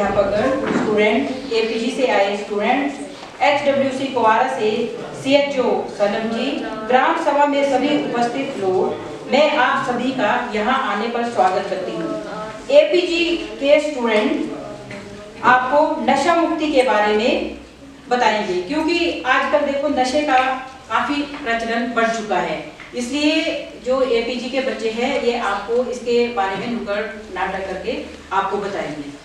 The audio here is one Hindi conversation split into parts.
अध्यापकगण, स्टूडेंट, एपीजी से आए स्टूडेंट, एचडब्ल्यूसी कुवारा से सीएचओ सनम जी, ग्राम सभा में सभी उपस्थित लोग, मैं आप सभी का यहाँ आने पर स्वागत करती हूँ। एपीजी के स्टूडेंट आपको नशा मुक्ति के बारे में बताएंगे, क्योंकि आजकल देखो नशे का काफी प्रचलन बढ़ चुका है, इसलिए जो एपीजी के बच्चे हैं ये आपको इसके बारे में नुक्कड़ नाटक करके आपको बताएंगे।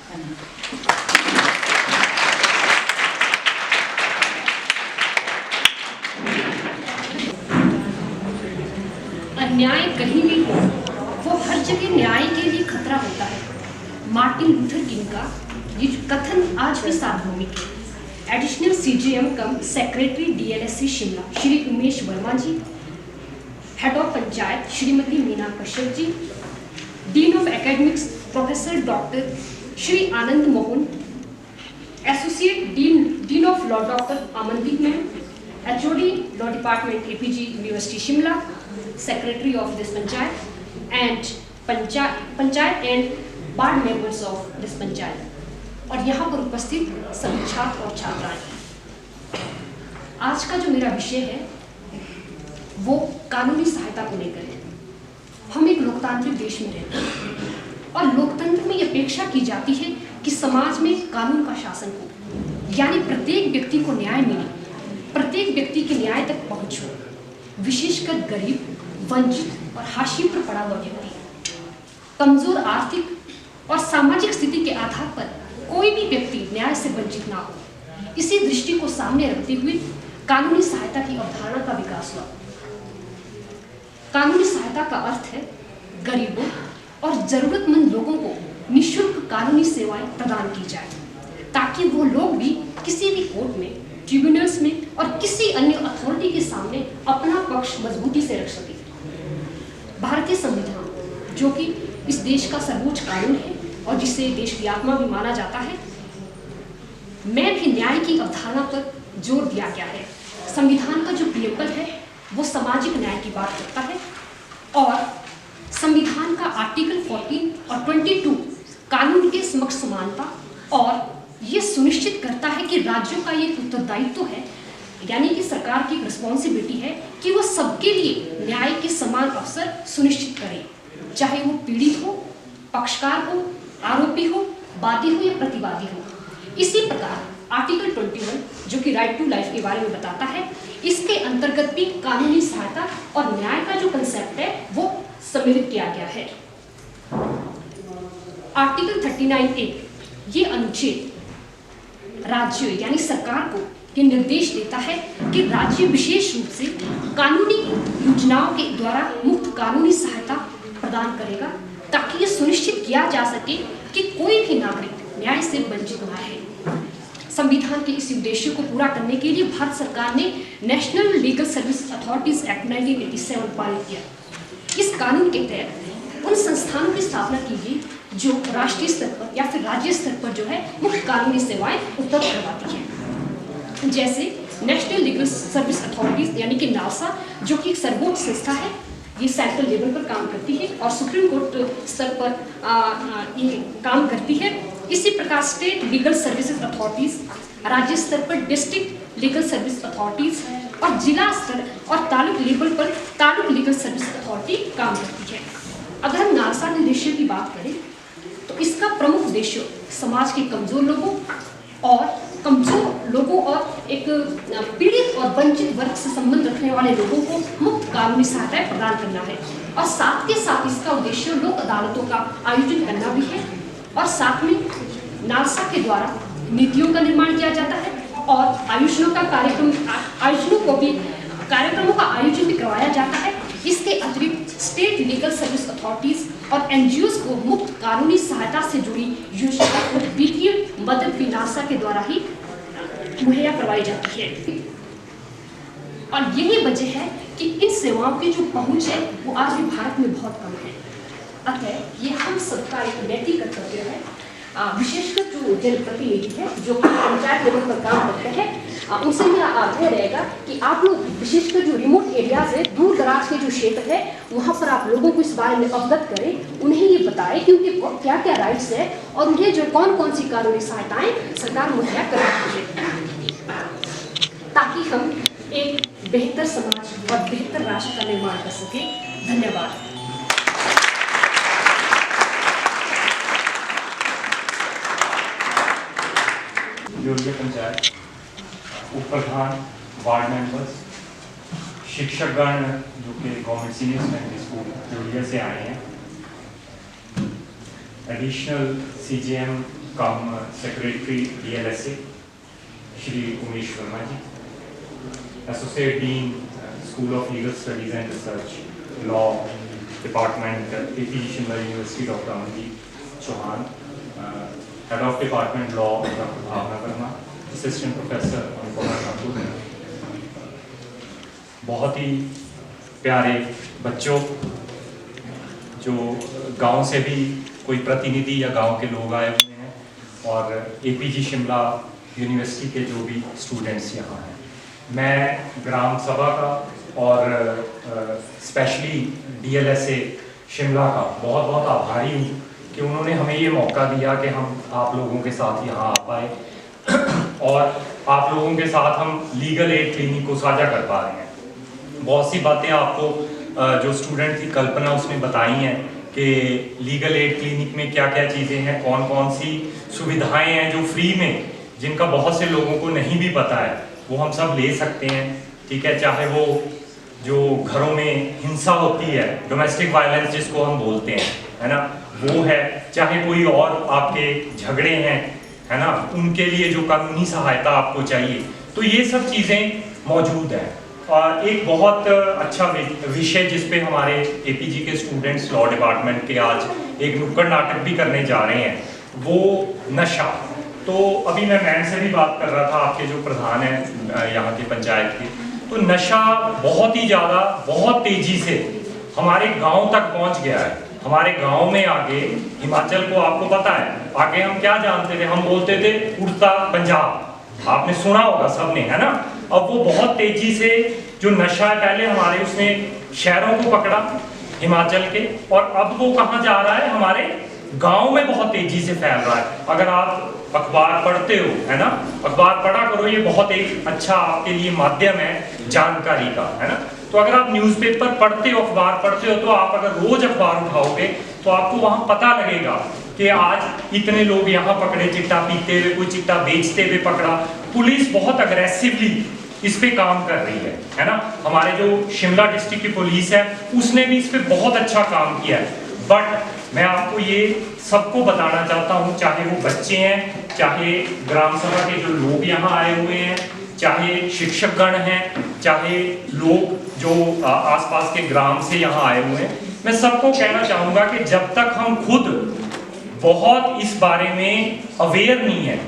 अन्याय कहीं भी हो, वो हर जगह न्याय के लिए खतरा होता है। मार्टिन लूथर किंग का ये कथन आज भी सार्वभौमिक है। Additional CGM cum secretary DLSC Shimla Shri Umesh Verma ji, head of panchayat Shrimati Meena Kashyap ji, dean of academics professor doctor Shri Anand Mohan, associate dean of law doctor Amandeep ma'am, HOD law department APG university Shimla, secretary of this panchayat and panchayat and bar members of this panchayat, और यहाँ पर उपस्थित सभी छात्र और छात्राएं। आज का जो मेरा विषय है वो कानूनी सहायता को लेकर है। हम एक लोकतांत्रिक देश में रहते हैं और लोकतंत्र में ये अपेक्षा की जाती है कि समाज में कानून का शासन हो, यानी प्रत्येक व्यक्ति को न्याय मिले, प्रत्येक व्यक्ति के न्याय तक पहुंच हो, विशेषकर गरीब, वंचित और हाशिए पर पड़ा हुआ व्यक्ति, कमजोर आर्थिक और सामाजिक स्थिति के आधार पर कोई भी व्यक्ति न्याय से वंचित ना हो। इसी दृष्टि को सामने रखते हुए कानूनी सहायता की अवधारणा का विकास हुआ। कानूनी सहायता का अर्थ है गरीबों और जरूरतमंद लोगों को निःशुल्क कानूनी सेवाएं प्रदान की जाए, ताकि वो लोग भी किसी भी कोर्ट में, ट्रिब्यूनल्स में और किसी अन्य अथॉरिटी के सामने अपना पक्ष मजबूती से रख सके। भारतीय संविधान, जो कि इस देश का सर्वोच्च कानून है और जिसे देश की आत्मा भी माना जाता है, में भी न्याय की अवधारणा पर जोर दिया गया है। संविधान का जो प्रियम्बल है वो सामाजिक न्याय की बात करता है, और संविधान का आर्टिकल 14 और 22 कानून के समक्ष समानता और ये सुनिश्चित करता है कि राज्यों का ये उत्तरदायित्व है, यानी कि सरकार की रिस्पॉन्सिबिलिटी है कि वो सबके लिए न्याय के समान अवसर सुनिश्चित करे, चाहे वो पीड़ित हो, पक्षकार हो, आरोपी हो, वादी हो या प्रतिवादी हो। इसी प्रकार आर्टिकल 21 जो कि राइट टू लाइफ के बारे में बताता है, इसके अंतर्गत भी कानूनी सहायता और न्याय का जो कंसेप्ट है वो सम्मिलित किया गया है। आर्टिकल 39A ये अनुच्छेद राज्य यानी सरकार को ये निर्देश देता है कि राज्य विशेष रूप से कानूनी योजनाओं के द्वारा मुफ्त कानूनी सहायता प्रदान करेगा, ताकि ये सुनिश्चित किया जा सके कि कोई भी नागरिक न्याय से वंचित न रहे। संविधान के इस उद्देश्य को पूरा करने के लिए भारत सरकार ने national legal service authorities act 1987 पारित किया। इस कानून के तहत उन संस्थानों की स्थापना की गई जो राष्ट्रीय स्तर पर या फिर राज्य स्तर पर जो है मुफ्त कानूनी सेवाएं उपलब्ध करवाती है, जैसे नेशनल लीगल सर्विस अथॉरिटीज यानी कि नालसा, जो कि एक सर्वोच्च संस्था है। ये सेंट्रल लेवल पर काम करती है और सुप्रीम कोर्ट स्तर पर ये काम करती है। इसी प्रकार स्टेट लीगल सर्विसेज अथॉरिटीज, राज्य स्तर पर डिस्ट्रिक्ट लीगल सर्विस अथॉरिटीज और जिला स्तर और तालुक लेवल पर तालुक लीगल सर्विस अथॉरिटी काम करती है। अगर हम नालसा निर्देश की बात करें तो इसका प्रमुख उद्देश्य समाज के कमजोर लोगों और एक पीड़ित और वंचित वर्ग से संबंध रखने वाले लोगों को मुफ्त कानूनी सहायता प्रदान करना है, और साथ के साथ इसका उद्देश्य लोक अदालतों का आयोजन करना भी है। और साथ में नालसा के द्वारा नीतियों का निर्माण किया जाता है और कार्यक्रमों का आयोजन भी करवाया जाता है। इसके अतिरिक्त स्टेट लीगल सर्विस अथॉरिटीज और एनजीओज को मुफ्त कानूनी सहायता से जुड़ी योजना और वित्तीय मदद भी नालसा के द्वारा ही मुहैया करवाई जाती है। और यही वजह है कि इन सेवाओं की जो पहुंच है वो आज भी भारत में बहुत कम है। अतः ये हम सबका एक नैतिक कर्तव्य है विशेषकर जो जनप्रतिनिधि है जो पंचायत लेवल पर काम करते हैं, उनसे मेरा आग्रह रहेगा कि आप लोग विशेषकर जो रिमोट एरियाज है, दूर दराज के जो क्षेत्र है, वहाँ पर आप लोगों को इस बारे में अवगत करें, उन्हें ये बताएं कि उनके क्या क्या राइट्स है और उन्हें जो कौन कौन सी कानूनी सहायताएं सरकार मुहैया कर रही है, ताकि हम एक बेहतर समाज और बेहतर राष्ट्र का निर्माण कर सकें। धन्यवाद। जोड़िया पंचायत उप प्रधान, वार्ड मेंबर्स, शिक्षकगण जो कि गवर्नमेंट सीनियर सेकेंडरी स्कूल जोड़िया से आए हैं, additional CJM cum secretary DLSA Shri Umesh Verma ji, associate dean school of legal studies and research law department APG Shimla university doctor Amandeep Chauhan, head of department law doctor Bhavna Verma, assistant professor Anupama Thakur, बहुत ही प्यारे बच्चों जो गांव से भी कोई प्रतिनिधि या गांव के लोग आए हुए हैं, और APG शिमला यूनिवर्सिटी के जो भी स्टूडेंट्स यहाँ हैं। मैं ग्राम सभा का और स्पेशली DLSA शिमला का बहुत बहुत आभारी हूँ कि उन्होंने हमें ये मौका दिया कि हम आप लोगों के साथ यहाँ आ पाए और आप लोगों के साथ हम लीगल एड क्लिनिक को साझा कर पा रहे हैं। बहुत सी बातें आपको जो स्टूडेंट की कल्पना उसने बताई हैं कि लीगल एड क्लिनिक में क्या क्या चीज़ें हैं, कौन कौन सी सुविधाएं हैं जो फ्री में, जिनका बहुत से लोगों को नहीं भी पता है, वो हम सब ले सकते हैं। ठीक है, चाहे वो जो घरों में हिंसा होती है, डोमेस्टिक वायलेंस जिसको हम बोलते हैं, है ना, वो है, चाहे कोई और आपके झगड़े हैं, है ना, उनके लिए जो कानूनी सहायता आपको चाहिए, तो ये सब चीज़ें मौजूद हैं। और एक बहुत अच्छा विषय जिस पे हमारे APG के स्टूडेंट्स लॉ डिपार्टमेंट के आज एक नुक्कड़ नाटक भी करने जा रहे हैं, वो नशा। तो अभी मैं मैम से भी बात कर रहा था, आपके जो प्रधान हैं यहाँ के पंचायत के, तो नशा बहुत ही ज़्यादा, बहुत तेज़ी से हमारे गाँव तक पहुँच गया है। हमारे गांव में आगे, हिमाचल को आपको पता है, आगे हम क्या जानते थे, हम बोलते थे उड़ता पंजाब, आपने सुना होगा सबने, है ना। अब वो बहुत तेजी से जो नशा है, पहले हमारे उसने शहरों को पकड़ा हिमाचल के, और अब वो कहाँ जा रहा है, हमारे गांव में बहुत तेजी से फैल रहा है। अगर आप अखबार पढ़ते हो, है ना, अखबार पढ़ा करो, ये बहुत एक अच्छा आपके लिए माध्यम है जानकारी का, है ना। तो अगर आप न्यूज़पेपर पढ़ते हो, अखबार पढ़ते हो, तो आप अगर रोज अखबार उठाओगे तो आपको वहां पता लगेगा कि आज इतने लोग यहाँ पकड़े चिट्टा पीते हुए, कोई चिट्टा बेचते हुए पकड़ा। पुलिस बहुत अग्रेसिवली इस पे काम कर रही है ना। हमारे जो शिमला डिस्ट्रिक्ट की पुलिस है उसने भी इस पे बहुत अच्छा काम किया है। बट मैं आपको ये सबको बताना चाहता हूँ, चाहे वो बच्चे हैं, चाहे ग्राम सभा के जो लोग यहाँ आए हुए हैं, चाहे शिक्षकगण हैं, चाहे लोग जो आसपास के ग्राम से यहाँ आए हुए हैं, मैं सबको कहना चाहूँगा कि जब तक हम खुद बहुत इस बारे में अवेयर नहीं है,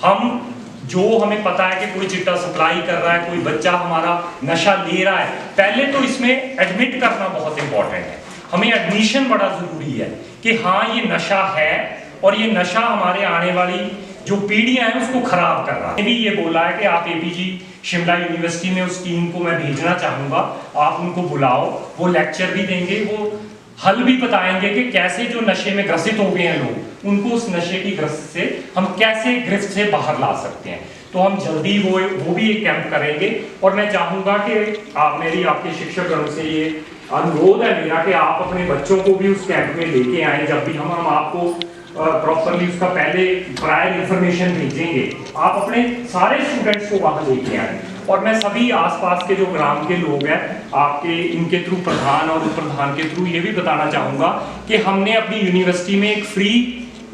हम जो हमें पता है कि कोई चिट्टा सप्लाई कर रहा है, कोई बच्चा हमारा नशा ले रहा है, पहले तो इसमें एडमिट करना बहुत इंपॉर्टेंट है। हमें एडमिशन बड़ा जरूरी है कि हाँ ये नशा है और ये नशा हमारे आने वाली जो पीढ़ियां हैं उसको खराब कर रहा है। भी ये बोला है कि आप APG शिमला यूनिवर्सिटी में उस टीम को मैं भेजना चाहूँगा, आप उनको बुलाओ, वो लेक्चर भी देंगे, वो हल भी बताएंगे कि कैसे जो नशे में ग्रसित हो गए हैं लोग, उनको उस नशे की ग्रस्त से हम कैसे गिरफ्त से बाहर ला सकते हैं। तो हम जल्दी वो भी एक कैंप करेंगे। और मैं चाहूँगा कि मेरी आपके शिक्षकगणों से ये अनुरोध है मेरा कि आप अपने बच्चों को भी उस कैंप में लेके आए। जब भी हम आपको प्रॉपरली उसका पहले प्रायर इंफॉर्मेशन भेजेंगे, आप अपने सारे स्टूडेंट्स को वहाँ लेके आए। और मैं सभी आसपास के जो ग्राम के लोग हैं, आपके इनके थ्रू प्रधान और उप प्रधान के थ्रू ये भी बताना चाहूँगा कि हमने अपनी यूनिवर्सिटी में एक फ्री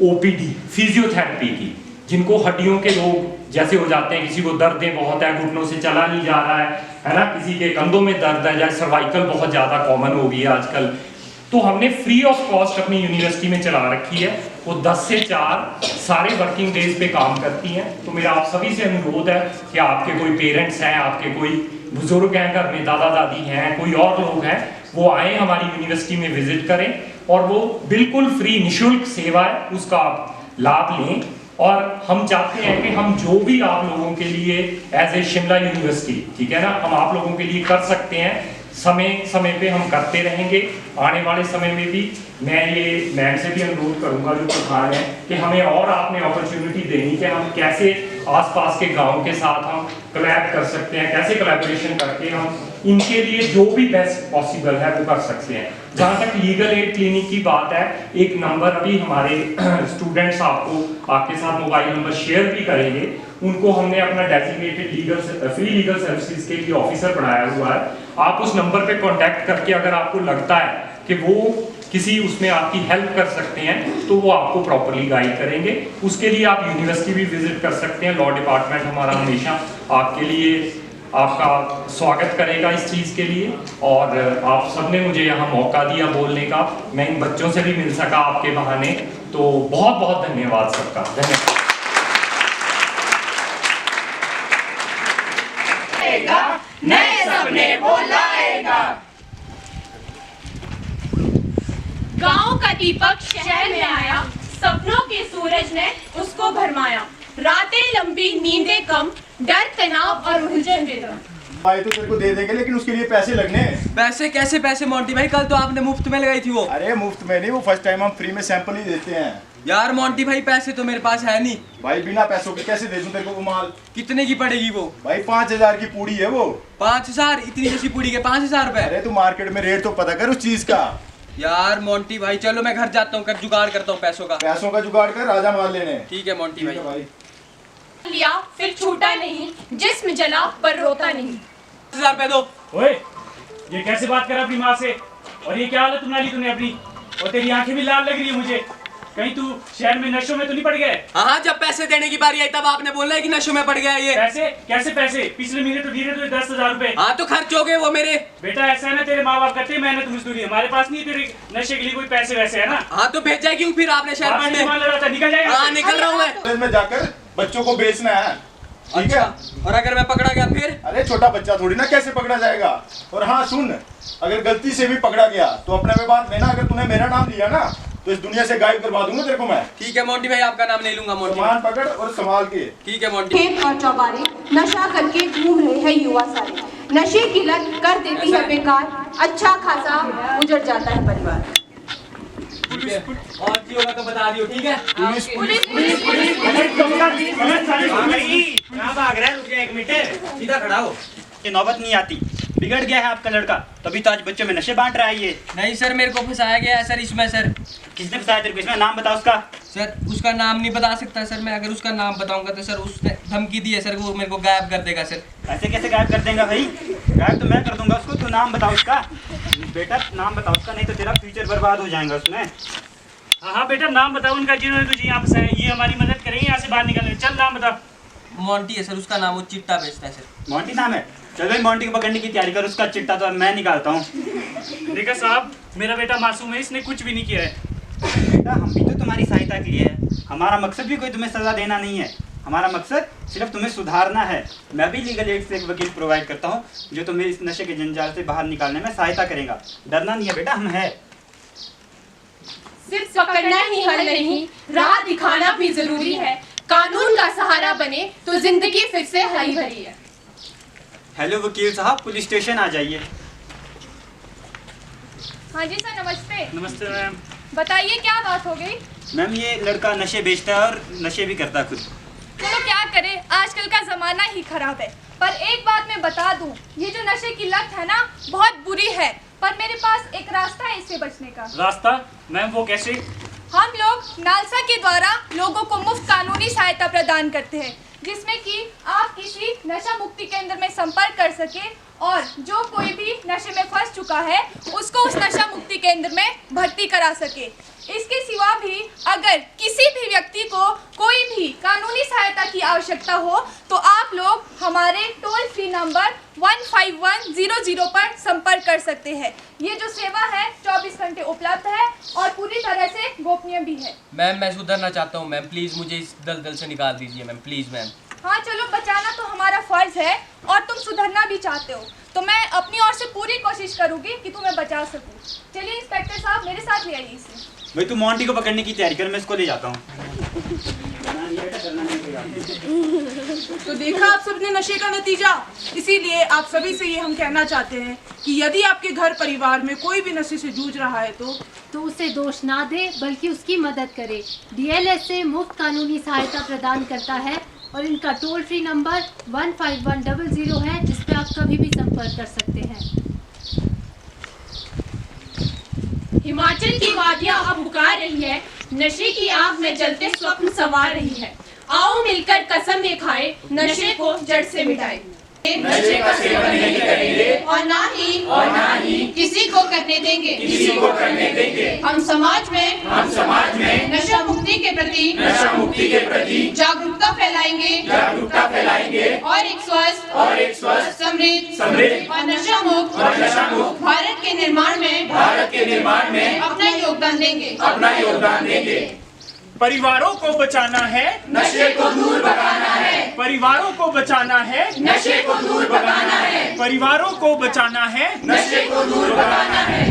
OPD फिजियोथेरेपी की, जिनको हड्डियों के लोग जैसे हो जाते हैं, किसी को दर्दें बहुत है, घुटनों से चला नहीं जा रहा है ना, किसी के कंधों में दर्द है, या सर्वाइकल बहुत ज़्यादा कॉमन हो गई है आजकल, तो हमने फ्री ऑफ कॉस्ट अपनी यूनिवर्सिटी में चला रखी है। वो 10 से 4 सारे वर्किंग डेज पे काम करती हैं। तो मेरा आप सभी से अनुरोध है कि आपके कोई पेरेंट्स हैं, आपके कोई बुजुर्ग हैं घर में, दादा दादी हैं, कोई और लोग हैं, वो आए हमारी यूनिवर्सिटी में विजिट करें, और वो बिल्कुल फ्री निःशुल्क सेवा है, उसका आप लाभ लें। और हम चाहते हैं कि हम जो भी आप लोगों के लिए एज ए शिमला यूनिवर्सिटी, ठीक है ना, हम आप लोगों के लिए कर सकते हैं, समय समय पे हम करते रहेंगे। आने वाले समय में भी मैं ये मैम से भी अनुरोध करूंगा जो प्रधान है कि हमें और आपने अपॉर्चुनिटी देनी कि हम कैसे आसपास के गांव के साथ हम कोलैब कर सकते हैं, कैसे कोलैबोरेशन करके हम इनके लिए जो भी बेस्ट पॉसिबल है वो कर सकते हैं। जहाँ तक लीगल एड क्लिनिक की बात है, एक नंबर अभी हमारे स्टूडेंट्स आपके साथ मोबाइल नंबर शेयर भी करेंगे, उनको हमने अपना डेजिग्नेटेड फ्री लीगल सर्विसेज के लिए ऑफिसर बनाया हुआ है। आप उस नंबर पे कांटेक्ट करके अगर आपको लगता है कि वो किसी उसमें आपकी हेल्प कर सकते हैं तो वो आपको प्रॉपरली गाइड करेंगे। उसके लिए आप यूनिवर्सिटी भी विजिट कर सकते हैं। लॉ डिपार्टमेंट हमारा हमेशा आपके लिए आपका स्वागत करेगा इस चीज़ के लिए। और आप सबने मुझे यहाँ मौका दिया बोलने का, मैं इन बच्चों से भी मिल सका आपके बहाने, तो बहुत बहुत धन्यवाद सबका। धन्यवाद। नए सपने वो लाएगा। गांव का दीपक शहर में आया, सपनों के सूरज ने उसको भरमाया। रातें लंबी, नींदें कम, डर तनाव और उलझन बेदम। भाई तो तेरे को दे देंगे, लेकिन उसके लिए पैसे लगने। पैसे कैसे पैसे मोंटी भाई? कल तो आपने मुफ्त में लगाई थी वो। अरे मुफ्त में नहीं, वो फर्स्ट टाइम हम फ्री में सैंपल ही देते हैं। यार मोंटी भाई पैसे तो मेरे पास है नहीं। भाई बिना पैसों के कैसे दे दूं तेरे को वो माल? कितने की पड़ेगी वो? भाई 5000 की पूड़ी है वो। 5000? इतनी जैसी पूड़ी के 5000 रुपए? अरे तू मार्केट में रेट तो पता कर उस चीज का। यार मोंटी भाई चलो मैं घर जाता हूँ, कर जुगाड़ करता हूँ पैसों का। पैसों का जुगाड़ कर, राजा माल लेने। ठीक है मोंटी भाई। भाई लिया फिर छूटा नहीं, जिस्म जला पर रोता नहीं। 5000 रुपए दो। ओए, ये कैसे बात कर अपनी माँ से? और ये क्या हालत बना ली तूने अपनी? और तेरी आंखें भी लाल लग रही है मुझे। कहीं तू शहर में नशों में तो नहीं पड़ गया? हाँ, जब पैसे देने की बारी आई तब आपने बोला है कि नशों में पड़ गया ये। पैसे? कैसे पैसे? पिछले महीने तो दिए थे 10,000 रुपए। हाँ तो खर्च हो गए वो मेरे। बेटा ऐसा है ना, तेरे माँ बाप करते हैं मेहनत मजदूरी, हमारे पास नहीं है तेरे नशे के लिए कोई पैसे वैसे, है ना? हाँ तो भेजा क्यों फिर आपने शहर पढ़ने? निकल जाएगा। हाँ निकल रहा हूँ मैं। कॉलेज में जाकर बच्चों को बेचना है, ठीक है? और अगर मैं पकड़ा गया फिर? अरे छोटा बच्चा थोड़ी ना, कैसे पकड़ा जाएगा? और हाँ सुन, अगर गलती से भी पकड़ा गया तो अपने में बात लेना, अगर तूने मेरा नाम लिया ना तो इस दुनिया से गायब करवा दूंगा तेरे को मैं। ठीक है मोंटी भाई, आपका नाम नहीं लूंगा मोंटी। सामान पकड़ और संभाल के। ठीक है मोंटी। खेत और चौबारे नशा करके घूम रहे हैं युवा सारे। नशे की लत कर देती है बेकार, अच्छा खासा उजड़ जाता है परिवार। और जी होगा तो बता दियो, ठीक है? पुलिस पुलिस पुलिस कहाँ भाग रहा है? रुक जा 1 मिनट, सीधा खड़ा हो। ये नौबत नहीं आती, बिगड़ गया है आपका लड़का, तभी तो आज बच्चों में नशे बांट रहा है ये। नहीं सर, मेरे को फंसाया गया है सर इसमें। सर किसने फंसाया तेरे को इसमें? नाम बता उसका। सर उसका नाम नहीं बता सकता सर मैं, अगर उसका नाम बताऊंगा तो सर उसने धमकी दी है सर, वो मेरे को गायब कर देगा सर। ऐसे कैसे गायब कर देगा भाई? गायब तो मैं कर दूंगा उसको। तू नाम बता उसका बेटा, नाम बता उसका, नहीं तो तेरा फ्यूचर बर्बाद हो जाएगा उसमें। हाँ हाँ बेटा, नाम बताओ उनका जिन्होंने तुझे यहाँ फंसाया। ये हमारी मदद करेंगे यहाँ से बाहर निकलने। चल नाम बता। मोंटी है सर उसका नाम, वो चिट्टा बेचता है सर। मोंटी नाम है? चल भाई मोंटी को पकड़ने की तैयारी कर, उसका चिट्टा तो मैं निकालता हूँ। देखा साहब, मेरा बेटा मासूम है, इसने कुछ भी नहीं किया है। बेटा हम भी तो तुम्हारी सहायता के लिए है, हमारा मकसद भी कोई तुम्हें सजा देना नहीं है, हमारा मकसद सिर्फ तुम्हें सुधारना है। मैं भी लीगल एड से एक वकील प्रोवाइड करता हूँ जो तुम्हें इस नशे के जंजाल से बाहर निकालने में सहायता करेगा। डरना नहीं है बेटा, हम है। सिर्फ पकड़ना ही हल नहीं, राह दिखाना भी जरूरी है। कानून का सहारा बने तो जिंदगी फिर से हरी भरी है। हेलो वकील साहब, पुलिस स्टेशन आ जाइए। हाँ जी सर, नमस्ते। नमस्ते मैम। बताइए क्या बात हो गई? मैम ये लड़का नशे बेचता है और नशे भी करता है खुद। चलो क्या करें, आजकल का जमाना ही खराब है। पर एक बात मैं बता दूं, ये जो नशे की लत है ना, बहुत बुरी है। पर मेरे पास एक रास्ता है इससे बचने का। रास्ता? मैम वो कैसे? हम लोग नालसा के द्वारा लोगों को मुफ्त कानूनी सहायता प्रदान करते हैं, जिसमें कि आप किसी नशा मुक्ति केंद्र में संपर्क कर सके और जो कोई भी नशे में फंस चुका है उसको उस नशा मुक्ति केंद्र में भर्ती करा सके। इसके सिवा भी अगर किसी भी व्यक्ति को कोई भी कानूनी सहायता की आवश्यकता हो तो आप लोग हमारे टोल फ्री नंबर 15100 पर संपर्क कर सकते हैं। ये जो सेवा है 24 घंटे उपलब्ध है और पूरी तरह से गोपनीय भी है। मैम मैं सुधरना चाहता हूँ मैम, प्लीज़ मुझे इस दलदल से निकाल दीजिए मैम, प्लीज़ मैम। हाँ चलो, बचाना तो हमारा फर्ज है और तुम सुधरना भी चाहते हो तो मैं अपनी ओर से पूरी कोशिश करूंगी कि तुम्हें बचा सकूं। चलिए इंस्पेक्टर साहब, मेरे साथ ले आइए इसे। भाई तू मोंटी को पकड़ने की तैयारी कर, मैं इसको ले जाता हूँ। तो देखा आप सबने नशे का नतीजा। इसीलिए आप सभी से ये हम कहना चाहते हैं कि यदि आपके घर परिवार में कोई भी नशे से जूझ रहा है तो उसे दोष ना दे बल्कि उसकी मदद करे। DLSA मुफ्त कानूनी सहायता प्रदान करता है और इनका टोल फ्री नंबर 15100 है, जिस पे आप कभी भी संपर्क कर सकते हैं। हिमाचल की वादियां अब पुकार रही है, नशे की आग में जलते स्वप्न संवार रही है। आओ मिलकर कसम ये खाए, नशे को जड़ से मिटाए। नशे का सेवन नहीं करेंगे और ना ही किसी को करने देंगे। हम समाज में नशा मुक्ति के प्रति जागरूकता फैलाएंगे और एक स्वस्थ समृद्ध और नशा मुक्त भारत के निर्माण में अपना योगदान देंगे। परिवारों को बचाना है, नशे को दूर भगाना है। परिवारों को बचाना है, नशे को दूर भगाना है। परिवारों को बचाना है, नशे को दूर भगाना है।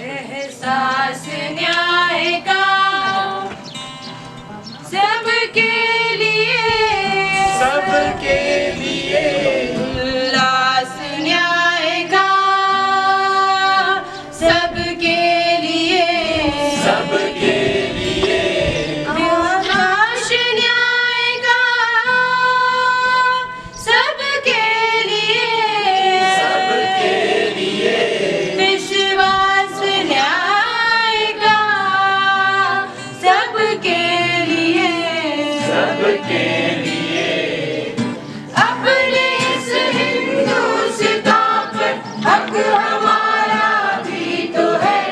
एहसास न्याय का सबके लिए उल्लास न्याय का सबके लिए आकाश न्याय का सबके लिए विश्वास न्याय का सबके लिए अपने इस हिंदुस्तान पर हक हमारा भी तो है।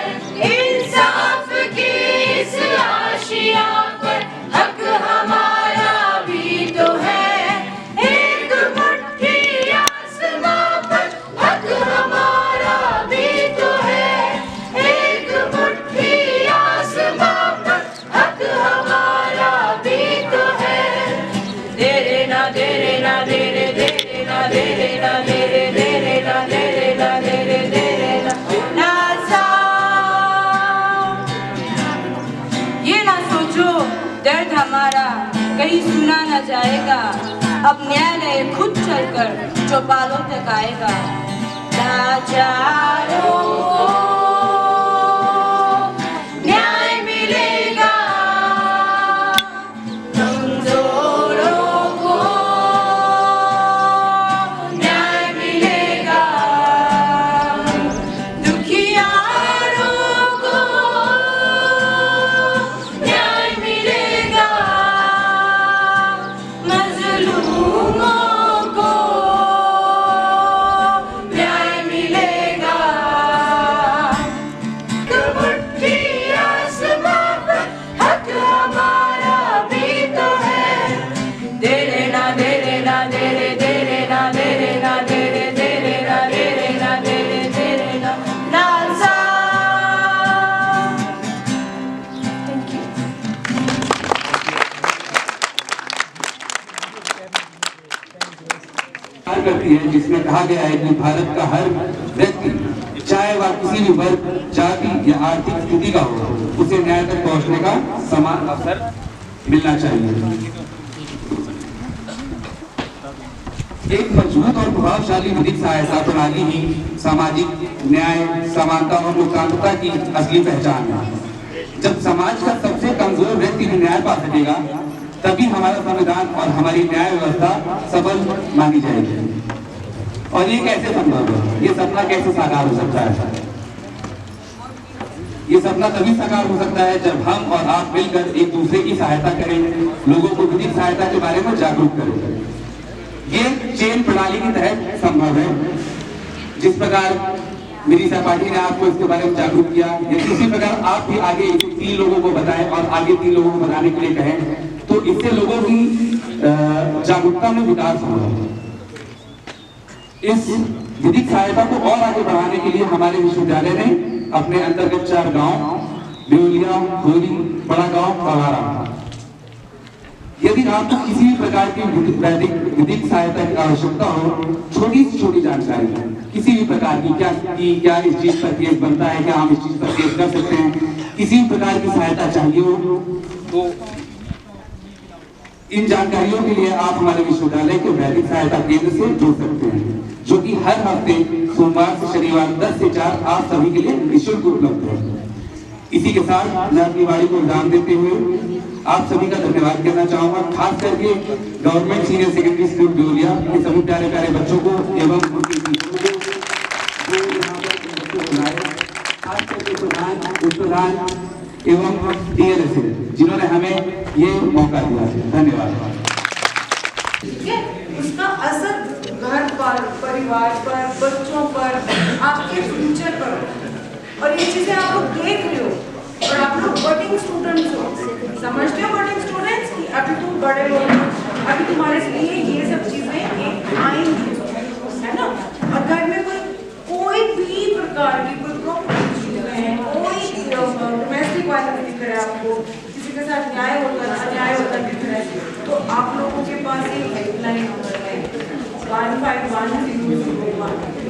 इंसाफ की इस आशिया पर हक हमारा भी तो है। एक मुट्ठी आसमां पर हक हमारा भी तो है। एक मुट्ठी आसमां पर हक हमारा भी तो है। देरे ना देरे ना देरे देरे ना देरे ना देरे देरे ना देरे ना देरे देरे ना नासा। ये ना सोचो दर्द हमारा कहीं सुना न जाएगा। अब न्यायालय खुद चलकर चौपालों तक आएगा। लाचारों को न्याय मिलेगा, कमजोरों को न्याय मिलेगा, दुखियारों को न्याय मिलेगा, मजलूमों को न्याय मिलेगा। मुट्ठी आसमां पर हक हमारा भी तो है। देरे ना देरे ना देरे देरे ना देरे ना देरे देरे ना देरे ना देरे देरे ना नासा। Thank you. करती है, जिसमें कहा गया है कि भारत का हर व्यक्ति, चाहे वह किसी भी वर्ग, जाति या आर्थिक स्थिति का हो, उसे न्याय तक पहुंचने का समान अवसर मिलना चाहिए। एक मजबूत और प्रभावशाली विधिक सहायता प्रणाली ही सामाजिक न्याय, समानता और लोकतांत्रिकता की असली पहचान है। जब समाज का सबसे कमजोर व्यक्ति भी न्याय पा सकेगा, तभी हमारा संविधान और हमारी न्याय व्यवस्था सबल मानी जाएगी। और ये कैसे संभव है? ये सपना कैसे साकार हो सकता है? ये सपना तभी साकार हो सकता है जब हम और आप मिलकर एक दूसरे की सहायता करें, लोगों को विधिक सहायता के बारे में जागरूक करें। ये चेन प्रणाली के तहत संभव है। जिस प्रकार मेरी सहपाठी ने आपको इसके बारे में जागरूक किया, या इसी प्रकार आप भी आगे 3 लोगों को बताएं और आगे 3 लोगों को बताने के लिए कहें, तो इससे लोगों की जागरूकता में विकास होगा। इस विधिक सहायता को और आगे बढ़ाने के लिए हमारे विश्वविद्यालय ने अपने अंतर्गत 4 गांव, ब्योलिया, होली, बड़ा गांव, पवारा। यदि आपको किसी भी प्रकार की विधिक सहायता की आवश्यकता हो, छोटी से छोटी जानकारी किसी भी प्रकार की, क्या इस चीज पर केस बनता है, क्या हम इस चीज पर केस कर सकते हैं, किसी भी प्रकार की सहायता चाहिए हो, तो इन जानकारियों के लिए आप हमारे विश्वविद्यालय के वैदिक सहायता केंद्र से जुड़ सकते हैं, जो कि हर हफ्ते सोमवार से शनिवार 10 से 4 आप सभी के लिए निःशुल्क उपलब्ध है। इसी के साथ मैं अपनी वाणी को विराम देते हुए आप सभी का धन्यवाद करना चाहूंगा, खास करके government senior secondary school Byolia के सभी प्यारे प्यारे बच्चों को एवं उनकी टीचरों को जो यहाँ पर बच्चों को लाए, खास करके प्रधान एवं DLSA जिन्होंने हमें ये मौका दिया है। धन्यवाद। ठीक है, उसका असर घर पर, परिवार पर, बच्चों पर, आपके फ्यूचर पर, और ये चीजें आप लोग देख रहे हो। और आप लोग बडिंग स्टूडेंट्स हो, समझते हो बडिंग स्टूडेंट्स कि अभी तुम बड़े हो, अभी तुम्हारे लिए ये सब चीजें आएंगी, है ना। और घर में कोई भी प्रकार की कोई प्रॉब्लम है, कोई डोमेस्टिक वायलेंस दिख रहा है आपको, किसी के साथ अन्याय होता दिख रहा है, तो आप लोगों के पास एक हेल्पलाइन नंबर है 151001।